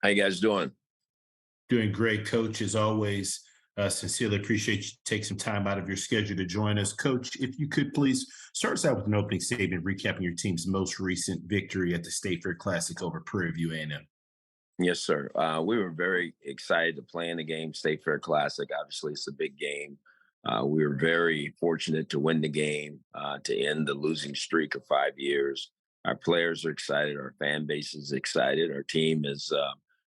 How you guys doing? Doing great, Coach, as always. Sincerely appreciate you take some time out of your schedule to join us. Coach, if you could please start us out with an opening statement recapping your team's most recent victory at the State Fair Classic over Prairie View A&M. Yes, sir. We were very excited to play in the game, State Fair Classic. Obviously, it's a big game. We were very fortunate to win the game, to end the losing streak of 5 years. Our players are excited. Our fan base is excited. Our team is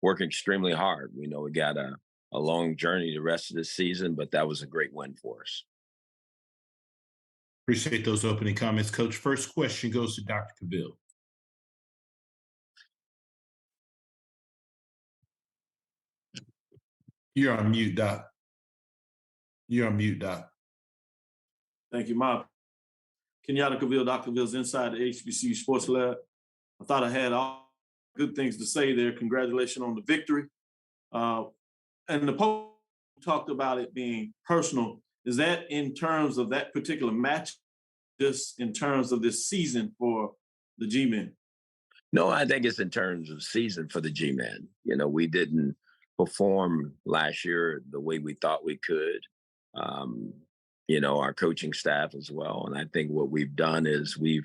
working extremely hard. We know we got a long journey the rest of the season, but that was a great win for us. Appreciate those opening comments, Coach. First question goes to Dr. Cavill. You're on mute, Doc. You're on mute, Doc. Thank you, Mom. Kenyatta Cavill, Dr. Cavill's inside the HBCU Sports Lab. I thought I had all good things to say there. Congratulations on the victory. And the post talked about it being personal. Is that in terms of that particular match, just in terms of this season for the G-men? No, I think it's in terms of season for the G-men. We didn't perform last year the way we thought we could. Our coaching staff as well. And I think what we've done is we've,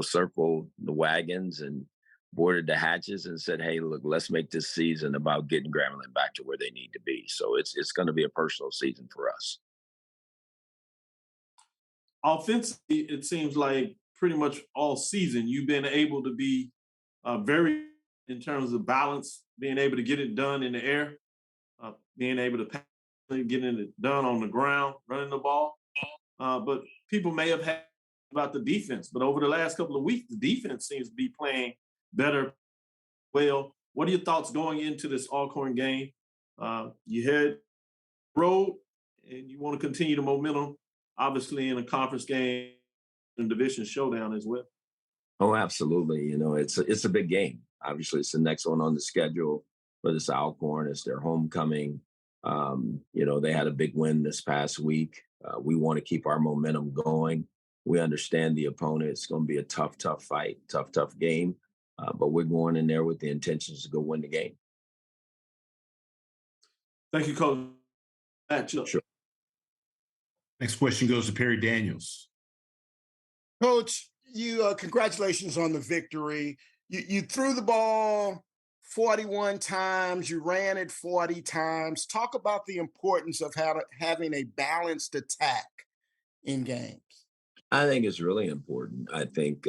circled the wagons and boarded the hatches and said, hey, look, let's make this season about getting Grambling back to where they need to be. So it's going to be a personal season for us. Offensively, it seems like pretty much all season you've been able to be very in terms of balance, being able to get it done in the air, being able to pass, getting it done on the ground, running the ball. But people may have had about the defense, but over the last couple of weeks, the defense seems to be playing better. Well, what are your thoughts going into this Alcorn game? You had road and you want to continue the momentum, obviously in a conference game and division showdown as well. Oh, absolutely. It's a big game. Obviously, it's the next one on the schedule for this Alcorn. It's their homecoming. They had a big win this past week. We want to keep our momentum going. We understand the opponent. It's going to be a tough fight, tough game. But we're going in there with the intentions to go win the game. Thank you, Coach. Sure. Next question goes to Perry Daniels. Coach, congratulations on the victory. You threw the ball 41 times, you ran it 40 times. Talk about the importance of having a balanced attack in games. I think it's really important. I think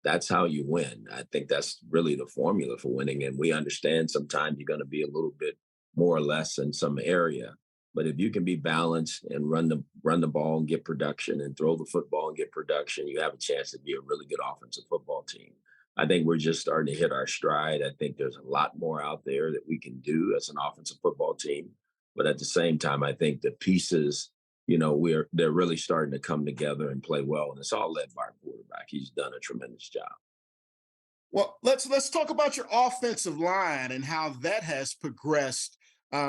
that's how you win. I think that's really the formula for winning. And we understand sometimes you're going to be a little bit more or less in some area. But if you can be balanced and run the ball and get production and throw the football and get production, you have a chance to be a really good offensive football team. I think we're just starting to hit our stride. I think there's a lot more out there that we can do as an offensive football team. But at the same time, I think the pieces, they're really starting to come together and play well. And it's all led by our quarterback. He's done a tremendous job. Well, let's talk about your offensive line and how that has progressed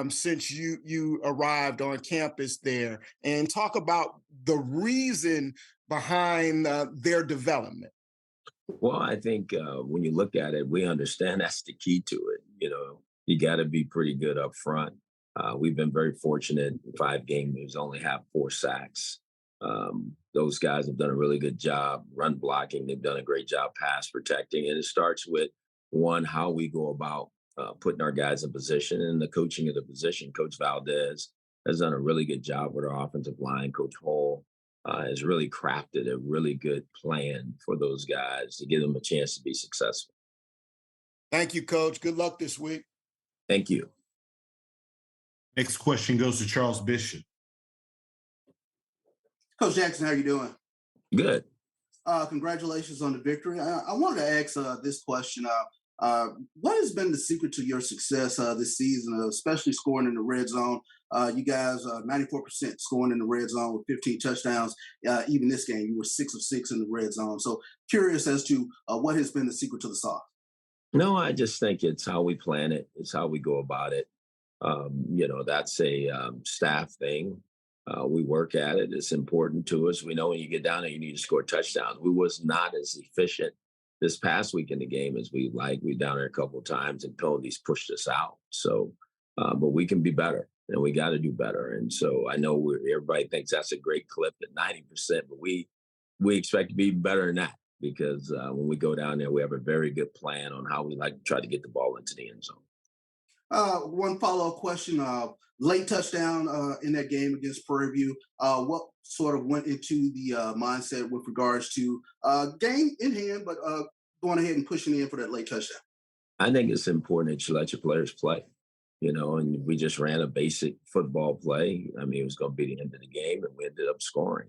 since you arrived on campus there, and talk about the reason behind their development. Well, I think when you look at it, we understand that's the key to it. You got to be pretty good up front. We've been very fortunate. In 5 games, we've only have 4 sacks. Those guys have done a really good job run blocking. They've done a great job pass protecting. And it starts with, one, how we go about putting our guys in position and the coaching of the position. Coach Valdez has done a really good job with our offensive line. Coach Hall has really crafted a really good plan for those guys to give them a chance to be successful. Thank you, Coach. Good luck this week. Thank you. Next question goes to Charles Bishop. Coach Jackson, how are you doing? Good. Congratulations on the victory. I wanted to ask this question. What has been the secret to your success this season, especially scoring in the red zone? You guys, 94% scoring in the red zone with 15 touchdowns. Even this game, you were 6 of 6 in the red zone. So curious as to what has been the secret to the sauce. No, I just think it's how we plan it. It's how we go about it. That's a staff thing. We work at it. It's important to us. We know when you get down there, you need to score touchdowns. We was not as efficient this past week in the game, as we down there a couple of times and penalties pushed us out. So, but we can be better and we got to do better. And so I know everybody thinks that's a great clip at 90%, but we expect to be better than that because when we go down there, we have a very good plan on how we like to try to get the ball into the end zone. One follow-up question. Late touchdown in that game against Prairie View. What sort of went into the mindset with regards to game in hand, but going ahead and pushing in for that late touchdown? I think it's important that you let your players play, and we just ran a basic football play. I mean, it was going to be the end of the game, and we ended up scoring.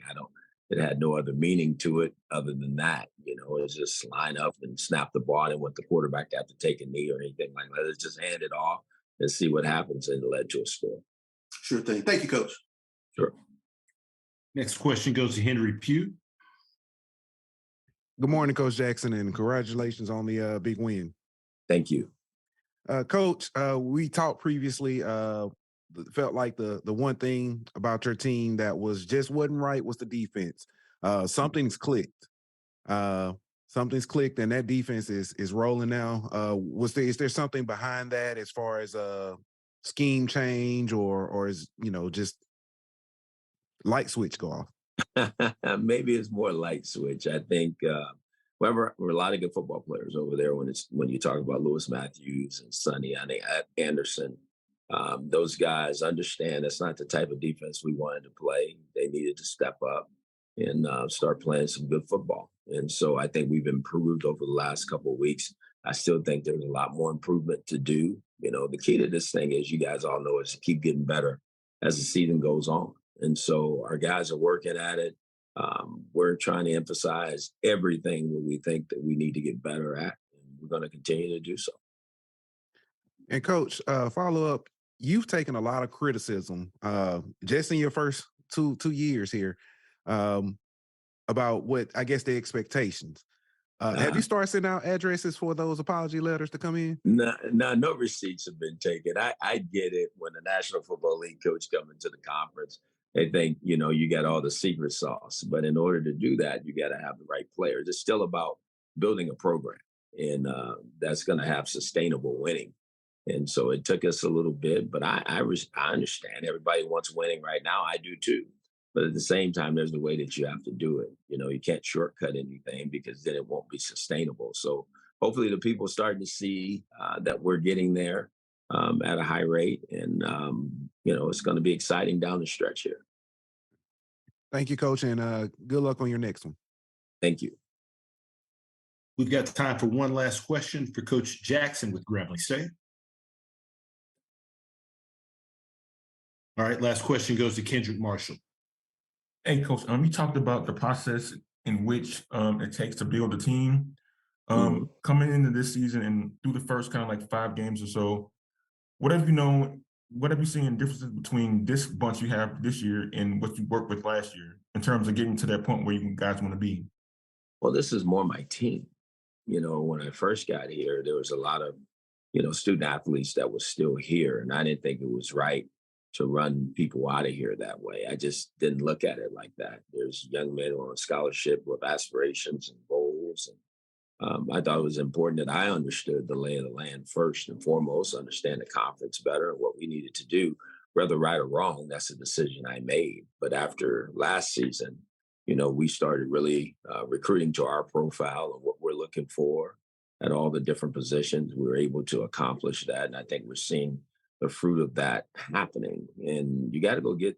It had no other meaning to it other than that. It's just line up and snap the ball and want the quarterback to have to take a knee or anything like that. It's just hand it off and see what happens, and it led to a score. Sure thing. Thank you, Coach. Sure. Next question goes to Henry Pugh. Good morning, Coach Jackson, and congratulations on the big win. Thank you. Coach, we talked previously, felt like the one thing about your team that wasn't right was the defense. Something's clicked. Something's clicked, and that defense is rolling now. Is there something behind that as far as a scheme change or is just light switch go off? Maybe it's more light switch. I think we're a lot of good football players over there when you talk about Lewis Matthews and Sonny Anderson. Those guys understand that's not the type of defense we wanted to play. They needed to step up and start playing some good football. And so I think we've improved over the last couple of weeks. I still think there's a lot more improvement to do. The key to this thing, as you guys all know, is to keep getting better as the season goes on. And so our guys are working at it. We're trying to emphasize everything that we think that we need to get better at. And we're going to continue to do so. And Coach, follow up, you've taken a lot of criticism just in your first two years here about what I guess the expectations. Have you started sending out addresses for those apology letters to come in? No receipts have been taken. I get it when the National Football League coach comes into the conference. They think, you got all the secret sauce. But in order to do that, you got to have the right players. It's still about building a program, and that's going to have sustainable winning. And so it took us a little bit, but I understand everybody wants winning right now. I do too. But at the same time, there's a way that you have to do it. You can't shortcut anything because then it won't be sustainable. So hopefully the people are starting to see that we're getting there at a high rate. And, it's going to be exciting down the stretch here. Thank you, Coach, and good luck on your next one. Thank you. We've got time for one last question for Coach Jackson with Grambling State. All right, last question goes to Kendrick Marshall. Hey, Coach, you talked about the process in which it takes to build a team. Coming into this season and through the first kind of like 5 games or so, what have you seen differences between this bunch you have this year and what you worked with last year in terms of getting to that point where you guys want to be? Well, this is more my team. When I first got here, there was a lot of, student athletes that were still here, and I didn't think it was right to run people out of here that way. I just didn't look at it like that. There's young men on scholarship with aspirations and goals. And I thought it was important that I understood the lay of the land first and foremost, understand the conference better and what we needed to do, whether right or wrong. That's a decision I made. But after last season, we started really recruiting to our profile and what we're looking for at all the different positions. We were able to accomplish that. And I think we're seeing the fruit of that happening. And you got to go get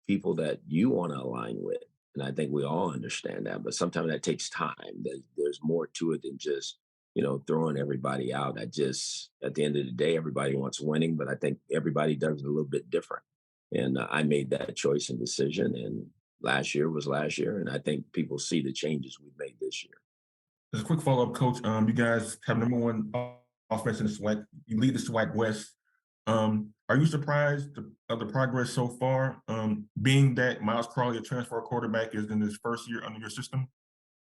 people that you want to align with. And I think we all understand that, but sometimes that takes time. There's more to it than just, throwing everybody out. At the end of the day, everybody wants winning, but I think everybody does it a little bit different. And I made that choice and decision. And last year was last year. And I think people see the changes we've made this year. Just a quick follow-up, Coach. You guys have #1 offense in the SWAC. You lead the SWAC West. Are you surprised of the progress so far, being that Miles Crawley, a transfer quarterback, is in his first year under your system?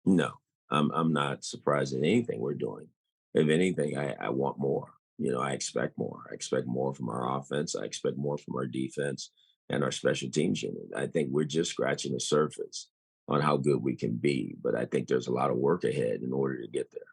No, I'm not surprised at anything we're doing. If anything, I want more. I expect more. I expect more from our offense. I expect more from our defense and our special teams unit. I think we're just scratching the surface on how good we can be, but I think there's a lot of work ahead in order to get there.